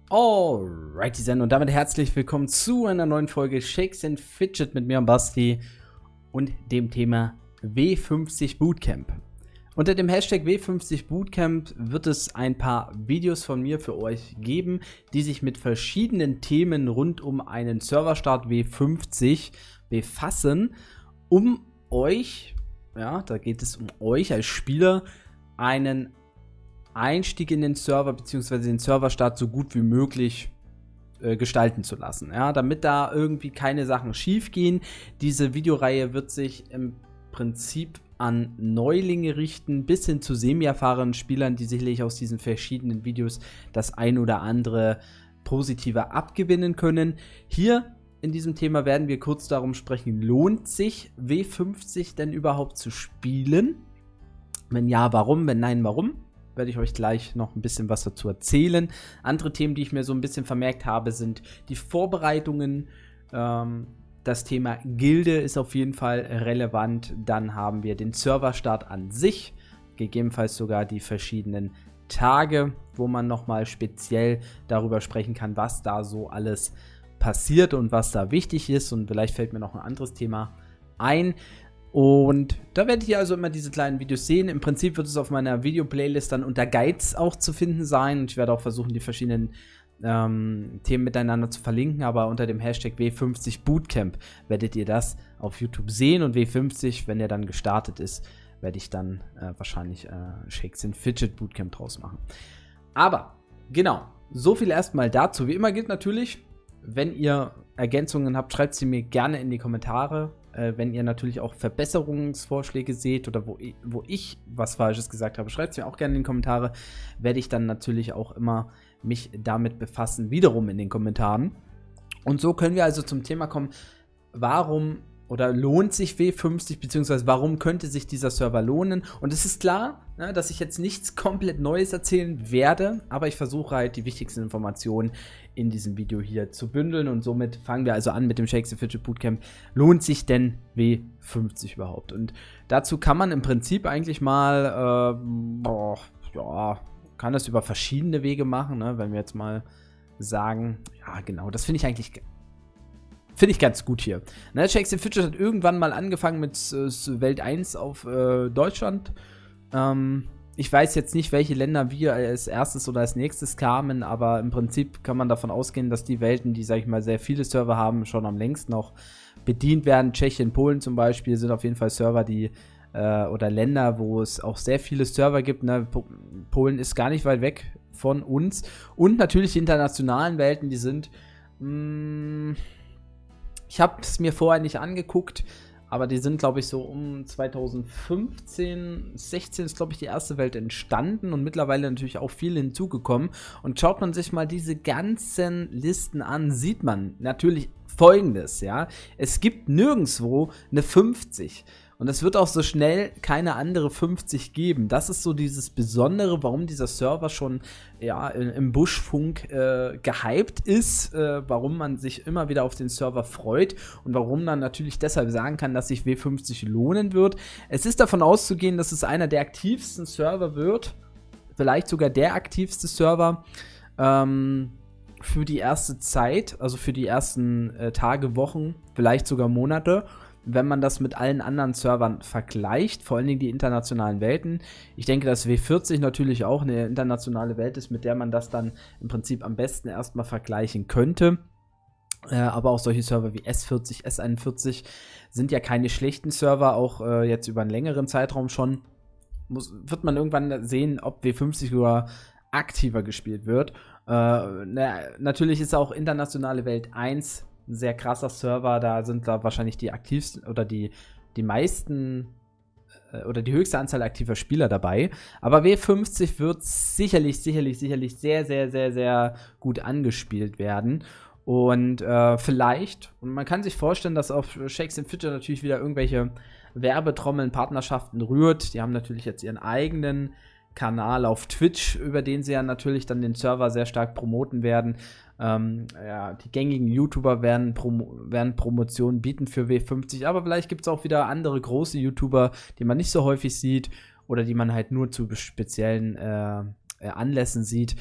Alrighty then und damit herzlich willkommen zu einer neuen Folge Shakes and Fidget mit mir und Basti und dem Thema W50 Bootcamp. Unter dem Hashtag W50 Bootcamp wird es ein paar Videos von mir für euch geben, die sich mit verschiedenen Themen rund um einen Serverstart W50 befassen, um euch, ja, da geht es um euch als Spieler, einen Einstieg in den Server bzw. den Serverstart so gut wie möglich gestalten zu lassen. Ja, damit da irgendwie keine Sachen schief gehen. Diese Videoreihe wird sich im Prinzip an Neulinge richten, bis hin zu semi-erfahrenen Spielern, die sicherlich aus diesen verschiedenen Videos das ein oder andere Positive abgewinnen können. Hier in diesem Thema werden wir kurz darum sprechen, lohnt sich W50 denn überhaupt zu spielen? Wenn ja, warum? Wenn nein, warum? Werde ich euch gleich noch ein bisschen was dazu erzählen. Andere Themen, die ich mir so ein bisschen vermerkt habe, sind die Vorbereitungen. Das Thema Gilde ist auf jeden Fall relevant. Dann haben wir den Serverstart an sich, gegebenenfalls sogar die verschiedenen Tage, wo man nochmal speziell darüber sprechen kann, was da so alles passiert und was da wichtig ist. Und vielleicht fällt mir noch ein anderes Thema ein. Und da werdet ihr also immer diese kleinen Videos sehen. Im Prinzip wird es auf meiner Video-Playlist dann unter Guides auch zu finden sein. Und ich werde auch versuchen, die verschiedenen Themen miteinander zu verlinken. Aber unter dem Hashtag W50 Bootcamp werdet ihr das auf YouTube sehen. Und W50, wenn er dann gestartet ist, werde ich dann wahrscheinlich Shakes and Fidget Bootcamp draus machen. Aber genau, so viel erstmal dazu. Wie immer gilt natürlich, wenn ihr Ergänzungen habt, schreibt sie mir gerne in die Kommentare. Wenn ihr natürlich auch Verbesserungsvorschläge seht oder wo ich was Falsches gesagt habe, schreibt es mir auch gerne in die Kommentare. Werde ich dann natürlich auch immer mich damit befassen, wiederum in den Kommentaren. Und so können wir also zum Thema kommen, warum oder lohnt sich W50, beziehungsweise warum könnte sich dieser Server lohnen? Und es ist klar, ne, dass ich jetzt nichts komplett Neues erzählen werde, aber ich versuche halt die wichtigsten Informationen in diesem Video hier zu bündeln und somit fangen wir also an mit dem Shakes and Fidget Bootcamp. Lohnt sich denn W50 überhaupt? Und dazu kann man im Prinzip eigentlich mal, kann das über verschiedene Wege machen, ne? Wenn wir jetzt mal sagen, ja genau, das finde ich ganz gut hier. Ne, Shakes and Fidget hat irgendwann mal angefangen mit Welt 1 auf Deutschland. Ich weiß jetzt nicht, welche Länder wir als erstes oder als nächstes kamen, aber im Prinzip kann man davon ausgehen, dass die Welten, die, sag ich mal, sehr viele Server haben, schon am längsten noch bedient werden. Tschechien, Polen zum Beispiel sind auf jeden Fall Server, die oder Länder, wo es auch sehr viele Server gibt. Ne? Polen ist gar nicht weit weg von uns. Und natürlich die internationalen Welten, die sind ich habe es mir vorher nicht angeguckt, aber die sind, glaube ich, so um 2015, 16 ist, glaube ich, die erste Welt entstanden und mittlerweile natürlich auch viel hinzugekommen. Und schaut man sich mal diese ganzen Listen an, sieht man natürlich Folgendes, ja. Es gibt nirgendwo eine 50. Und es wird auch so schnell keine andere 50 geben. Das ist so dieses Besondere, warum dieser Server schon ja, im Buschfunk gehypt ist, warum man sich immer wieder auf den Server freut und warum man natürlich deshalb sagen kann, dass sich W50 lohnen wird. Es ist davon auszugehen, dass es einer der aktivsten Server wird, vielleicht sogar der aktivste Server für die erste Zeit, also für die ersten Tage, Wochen, vielleicht sogar Monate, wenn man das mit allen anderen Servern vergleicht, vor allen Dingen die internationalen Welten. Ich denke, dass W40 natürlich auch eine internationale Welt ist, mit der man das dann im Prinzip am besten erstmal vergleichen könnte. Aber auch solche Server wie S40, S41 sind ja keine schlechten Server, auch jetzt über einen längeren Zeitraum schon. Wird man irgendwann sehen, ob W50 sogar aktiver gespielt wird. Natürlich ist auch internationale Welt 1 ein sehr krasser Server, da sind da wahrscheinlich die aktivsten oder die meisten oder die höchste Anzahl aktiver Spieler dabei. Aber W50 wird sicherlich sehr, sehr, sehr, sehr gut angespielt werden. Und vielleicht, und man kann sich vorstellen, dass auf Shakes and Fidget natürlich wieder irgendwelche Werbetrommeln, Partnerschaften rührt. Die haben natürlich jetzt ihren eigenen Kanal auf Twitch, über den sie ja natürlich dann den Server sehr stark promoten werden. Die gängigen YouTuber werden Promotionen bieten für W50, aber vielleicht gibt es auch wieder andere große YouTuber, die man nicht so häufig sieht oder die man halt nur zu speziellen Anlässen sieht,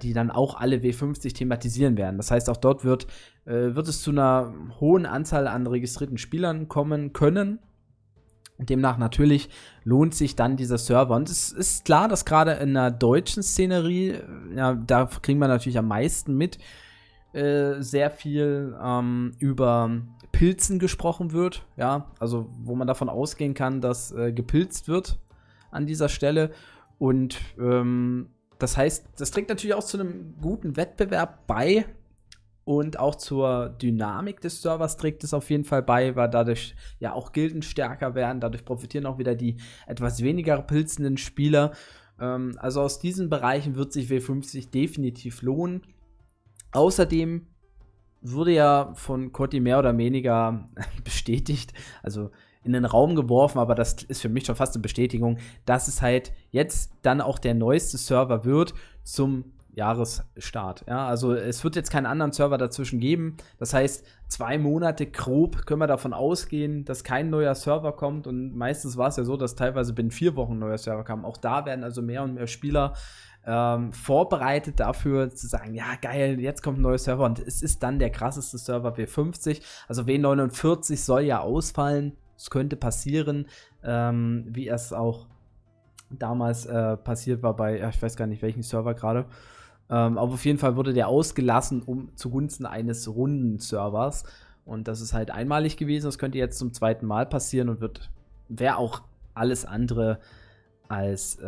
die dann auch alle W50 thematisieren werden. Das heißt, auch dort wird es zu einer hohen Anzahl an registrierten Spielern kommen können. Demnach natürlich lohnt sich dann dieser Server. Und es ist klar, dass gerade in der deutschen Szenerie, ja, da kriegen wir natürlich am meisten mit, sehr viel über Pilzen gesprochen wird. Ja, also wo man davon ausgehen kann, dass gepilzt wird an dieser Stelle. Und das heißt, das trägt natürlich auch zu einem guten Wettbewerb bei. Und auch zur Dynamik des Servers trägt es auf jeden Fall bei, weil dadurch ja auch Gilden stärker werden. Dadurch profitieren auch wieder die etwas weniger pilzenden Spieler. Also aus diesen Bereichen wird sich W50 definitiv lohnen. Außerdem wurde ja von Coty mehr oder weniger bestätigt, also in den Raum geworfen, aber das ist für mich schon fast eine Bestätigung, dass es halt jetzt dann auch der neueste Server wird zum Jahresstart. Ja, also es wird jetzt keinen anderen Server dazwischen geben. Das heißt, 2 Monate grob können wir davon ausgehen, dass kein neuer Server kommt. Und meistens war es ja so, dass teilweise binnen 4 Wochen ein neuer Server kam. Auch da werden also mehr und mehr Spieler vorbereitet dafür zu sagen, ja geil, jetzt kommt ein neuer Server. Und es ist dann der krasseste Server W50. Also W49 soll ja ausfallen. Es könnte passieren, wie es auch damals passiert war bei, ja, ich weiß gar nicht welchen Server gerade. Aber auf jeden Fall wurde der ausgelassen zugunsten eines runden Servers. Und das ist halt einmalig gewesen. Das könnte jetzt zum 2. Mal passieren und wäre auch alles andere als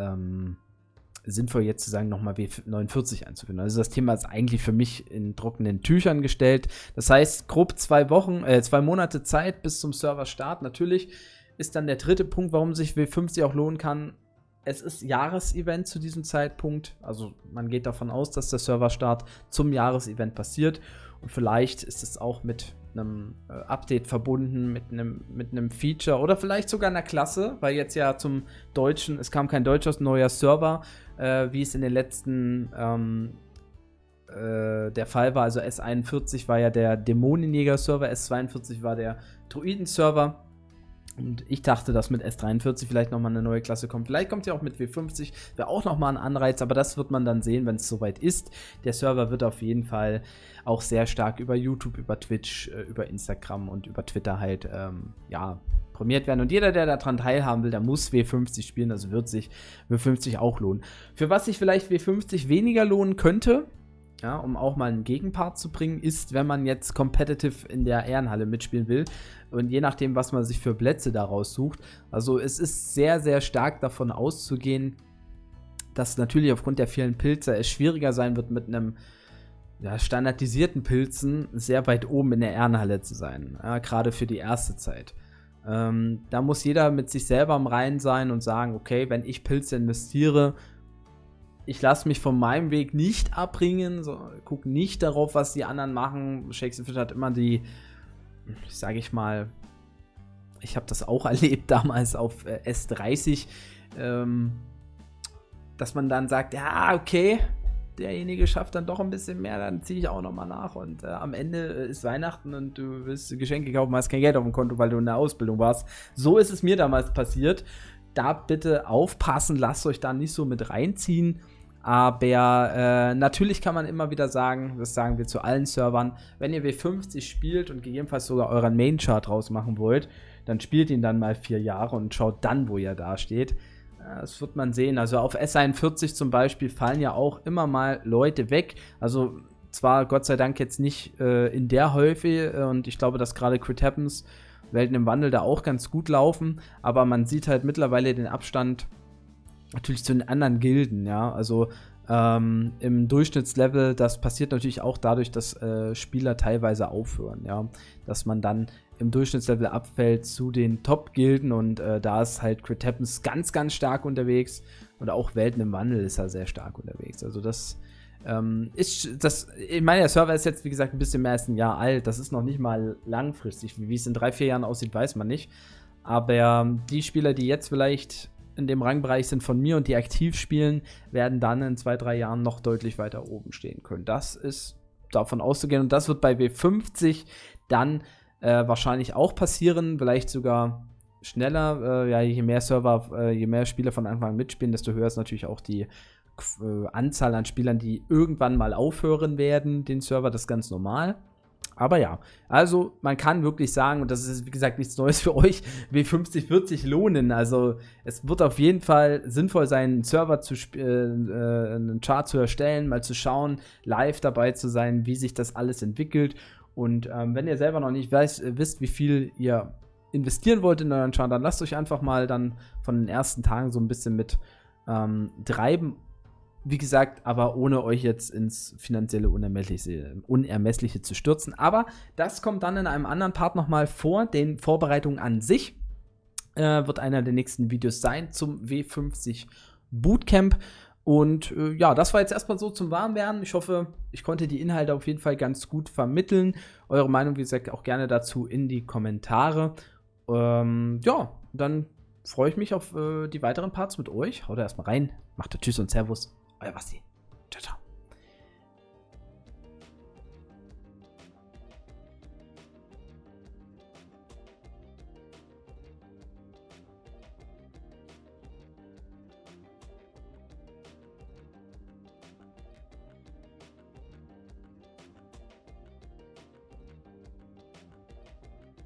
sinnvoll, jetzt zu sagen, nochmal W49 einzuführen. Also das Thema ist eigentlich für mich in trockenen Tüchern gestellt. Das heißt, grob 2 Monate Zeit bis zum Serverstart. Natürlich ist dann der dritte Punkt, warum sich W50 auch lohnen kann. Es ist Jahresevent zu diesem Zeitpunkt. Also man geht davon aus, dass der Serverstart zum Jahresevent passiert. Und vielleicht ist es auch mit einem Update verbunden, mit einem Feature oder vielleicht sogar einer Klasse, weil jetzt ja es kam kein deutscher neuer Server, wie es in den letzten der Fall war. Also S41 war ja der Dämonenjäger-Server, S42 war der Druiden-Server. Und ich dachte, dass mit S43 vielleicht nochmal eine neue Klasse kommt. Vielleicht kommt ja auch mit W50, wäre auch nochmal ein Anreiz, aber das wird man dann sehen, wenn es soweit ist. Der Server wird auf jeden Fall auch sehr stark über YouTube, über Twitch, über Instagram und über Twitter halt, prämiert werden. Und jeder, der daran teilhaben will, der muss W50 spielen, also wird sich W50 auch lohnen. Für was sich vielleicht W50 weniger lohnen könnte, ja, um auch mal einen Gegenpart zu bringen, ist, wenn man jetzt competitive in der Ehrenhalle mitspielen will und je nachdem, was man sich für Plätze daraus sucht. Also es ist sehr, sehr stark davon auszugehen, dass natürlich aufgrund der vielen Pilze es schwieriger sein wird, mit einem standardisierten Pilzen sehr weit oben in der Ehrenhalle zu sein, ja, gerade für die erste Zeit. Da muss jeder mit sich selber im Reinen sein und sagen, okay, wenn ich Pilze investiere, ich lasse mich von meinem Weg nicht abbringen, gucke nicht darauf, was die anderen machen. Shakespeare hat immer ich habe das auch erlebt damals auf S30, dass man dann sagt, ja, okay, derjenige schafft dann doch ein bisschen mehr, dann ziehe ich auch nochmal nach und am Ende ist Weihnachten und du willst Geschenke kaufen, hast kein Geld auf dem Konto, weil du in der Ausbildung warst. So ist es mir damals passiert. Da bitte aufpassen, lasst euch da nicht so mit reinziehen. Aber natürlich kann man immer wieder sagen, das sagen wir zu allen Servern, wenn ihr W50 spielt und gegebenenfalls sogar euren Main-Chart rausmachen wollt, dann spielt ihn dann mal 4 Jahre und schaut dann, wo ihr da steht. Das wird man sehen. Also auf S41 zum Beispiel fallen ja auch immer mal Leute weg. Also zwar Gott sei Dank jetzt nicht in der Häufige und ich glaube, dass gerade Crit Happens, Welten im Wandel da auch ganz gut laufen, aber man sieht halt mittlerweile den Abstand natürlich zu den anderen Gilden, ja, also im Durchschnittslevel, das passiert natürlich auch dadurch, dass Spieler teilweise aufhören, ja, dass man dann im Durchschnittslevel abfällt zu den Top-Gilden und da ist halt Crit Happens ganz, ganz stark unterwegs und auch Welten im Wandel ist er sehr stark unterwegs, also das ich meine, der Server ist jetzt, wie gesagt, ein bisschen mehr als ein Jahr alt, das ist noch nicht mal langfristig, wie es in 3-4 Jahren aussieht, weiß man nicht, aber die Spieler, die jetzt vielleicht in dem Rangbereich sind von mir und die aktiv spielen, werden dann in 2-3 Jahren noch deutlich weiter oben stehen können. Das ist davon auszugehen und das wird bei W50 dann wahrscheinlich auch passieren, vielleicht sogar schneller. Je mehr Spieler von Anfang an mitspielen, desto höher ist natürlich auch die Anzahl an Spielern, die irgendwann mal aufhören werden, den Server, das ist ganz normal. Aber ja, also man kann wirklich sagen, und das ist wie gesagt nichts Neues für euch, W50 wird sich lohnen. Also es wird auf jeden Fall sinnvoll sein, einen Server zu einen Chart zu erstellen, mal zu schauen, live dabei zu sein, wie sich das alles entwickelt. Und wenn ihr selber noch nicht wisst, wie viel ihr investieren wollt in euren Chart, dann lasst euch einfach mal dann von den ersten Tagen so ein bisschen mit treiben. Wie gesagt, aber ohne euch jetzt ins finanzielle Unermessliche zu stürzen. Aber das kommt dann in einem anderen Part nochmal vor. Den Vorbereitungen an sich wird einer der nächsten Videos sein zum W50 Bootcamp. Und ja, das war jetzt erstmal so zum Warmwerden. Ich hoffe, ich konnte die Inhalte auf jeden Fall ganz gut vermitteln. Eure Meinung, wie gesagt, auch gerne dazu in die Kommentare. Ja, dann freue ich mich auf die weiteren Parts mit euch. Haut erstmal rein. Macht Tschüss und Servus. Euer Basti. Ciao, ciao.